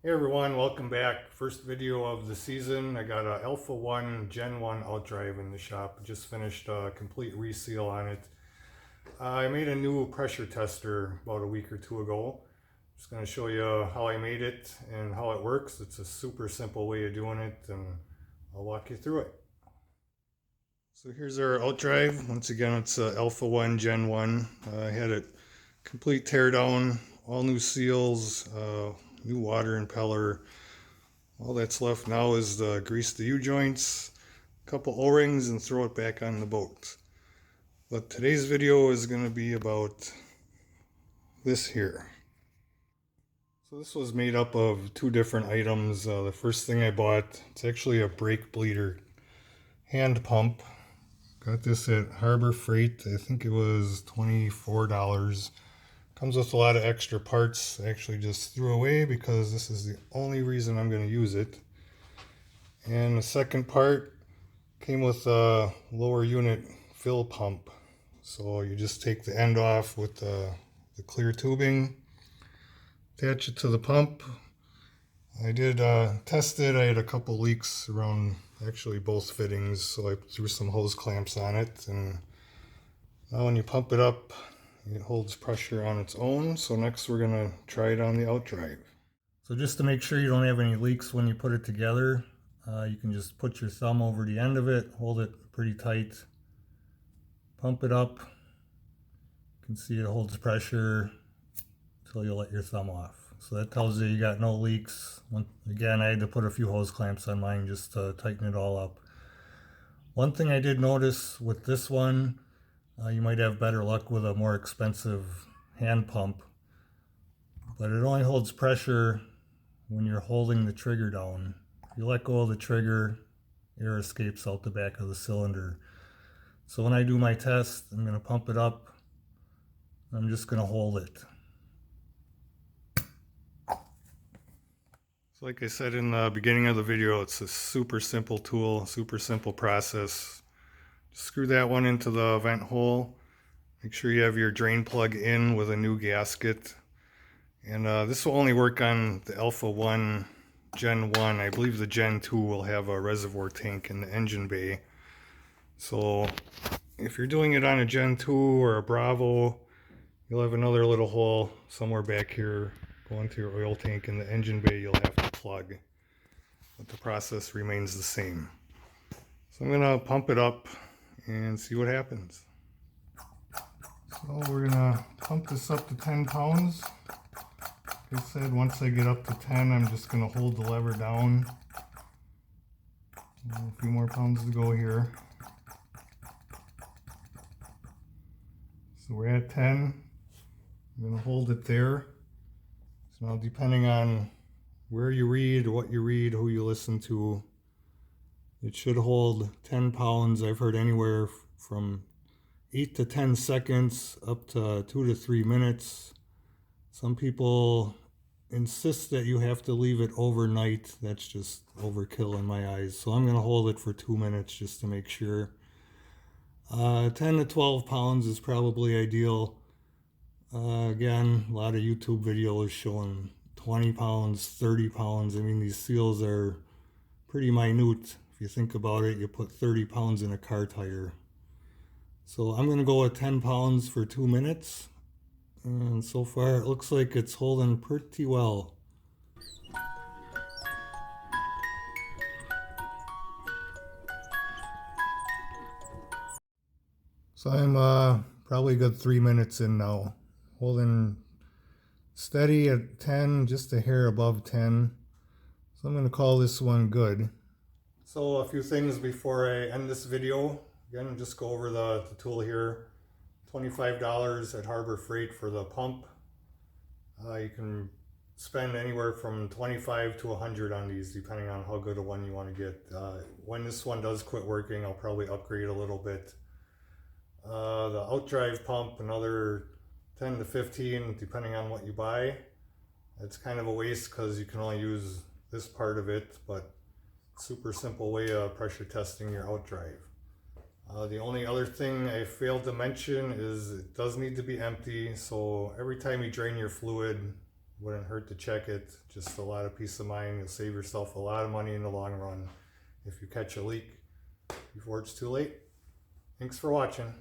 Hey everyone, welcome back. First video of the season. I got a Alpha 1 Gen 1 Outdrive in the shop. Just finished a complete reseal on it. I made a new pressure tester about a week or two ago. Just going to show you how I made it and how it works. It's a super simple way of doing it, and I'll walk you through it. So here's our Outdrive. Once again, it's Alpha 1 Gen 1. I had it complete teardown, all new seals, new water impeller. All that's left now is to grease the U-joints, a couple O-rings, and throw it back on the boat. But today's video is going to be about this here. So this was made up of two different items. The first thing I bought, it's actually a brake bleeder hand pump. Got this at Harbor Freight. I think it was $24. Comes with a lot of extra parts I actually just threw away because this is the only reason I'm going to use it. And the second part came with a lower unit fill pump. So you just take the end off with the clear tubing, attach it to the pump. I did test it. I had a couple leaks around actually both fittings, so I threw some hose clamps on it. And now when you pump it up, it holds pressure on its own. So next we're going to try it on the Outdrive. So just to make sure you don't have any leaks when you put it together, you can just put your thumb over the end of it, hold it pretty tight, pump it up. You can see it holds pressure until you let your thumb off. So that tells you got no leaks. Again, I had to put a few hose clamps on mine just to tighten it all up. One thing I did notice with this one, you might have better luck with a more expensive hand pump, but it only holds pressure when you're holding the trigger down. If you let go of the trigger, air escapes out the back of the cylinder. So when I do my test, I'm going to pump it up. I'm just going to hold it. So like I said in the beginning of the video, it's a super simple tool, super simple process. Just screw that one into the vent hole. Make sure you have your drain plug in with a new gasket. And this will only work on the Alpha 1 Gen 1. I believe the Gen 2 will have a reservoir tank in the engine bay. So if you're doing it on a Gen 2 or a Bravo, you'll have another little hole somewhere back here going to your oil tank in the engine bay you'll have to plug. But the process remains the same. So I'm going to pump it up and see what happens. So we're going to pump this up to 10 pounds. Like I said, once I get up to 10, I'm just going to hold the lever down. A few more pounds to go here. So we're at 10. I'm going to hold it there. So now depending on where you read, what you read, who you listen to, it should hold 10 pounds. I've heard anywhere from 8 to 10 seconds up to 2 to 3 minutes. Some people insist that you have to leave it overnight. That's just overkill in my eyes. So I'm going to hold it for 2 minutes just to make sure. 10 to 12 pounds is probably ideal. Again, a lot of YouTube videos showing 20 pounds, 30 pounds. I mean, these seals are pretty minute. If you think about it, you put 30 pounds in a car tire. So I'm going to go with 10 pounds for 2 minutes. And so far it looks like it's holding pretty well. So I'm probably a good 3 minutes in now. Holding steady at 10, just a hair above 10. So I'm going to call this one good. So a few things before I end this video. Again, just go over the tool here. $25 at Harbor Freight for the pump. You can spend anywhere from $25 to $100 on these, depending on how good a one you want to get. When this one does quit working, I'll probably upgrade a little bit. The Outdrive pump, another 10 to 15, depending on what you buy. It's kind of a waste because you can only use this part of it, but super simple way of pressure testing your Outdrive. The only other thing I failed to mention is it does need to be empty, so every time you drain your fluid, Wouldn't hurt to check it. Just a lot of peace of mind. You'll save yourself a lot of money in the long run if you catch a leak before it's too late. Thanks for watching.